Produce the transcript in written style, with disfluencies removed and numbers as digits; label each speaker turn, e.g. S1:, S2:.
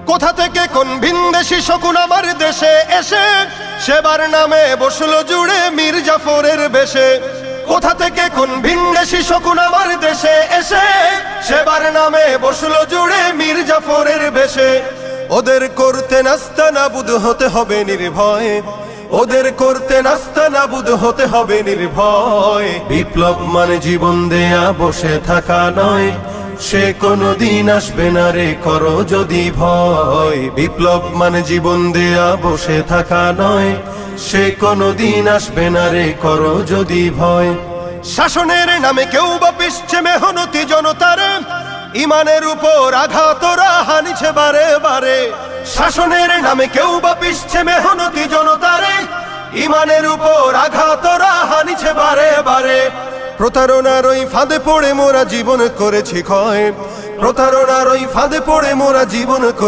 S1: কোথা থেকে কোন ভিনদেশি শকুন আমার দেশে এসে সেবার নামে বসলো জুড়ে মীর জাফরের বেশে। কোথা থেকে কোন ভিনদেশি শকুন আমার দেশে এসে সেবার নামে বসলো জুড়ে মীর জাফরের বেশে। ওদের করতে নাস্তানাবুদ হতে হবে নির্ভয়, ওদের করতে নাস্তানাবুদ হতে হবে নির্ভয়। বিপ্লব মানে জীবন দেয়া বসে থাকা নয়, সে কোনদিন আসবে না রে করো যদি ভয়। বিপ্লব মানে জীবন দেয়া বসে থাকা নয়, সে কোনদিন আসবে না রে করো যদি ভয়। শাসনের নামে কেউ বা পিছছে মেহনতি জনতারে, ইমানের উপর আঘাতরা হানিছে বারে বারে। শাসনের নামে কেউ বা পিছছে মেহনতি জনতারে, ইমানের উপর আঘাতরা হানিছে বারে বারে। প্রতারণার ওই ফাঁদে পড়ে মোরা জীবন করেছি ক্ষয়, প্রতারণার ওই ফাঁদে পড়ে মোরা জীবন করে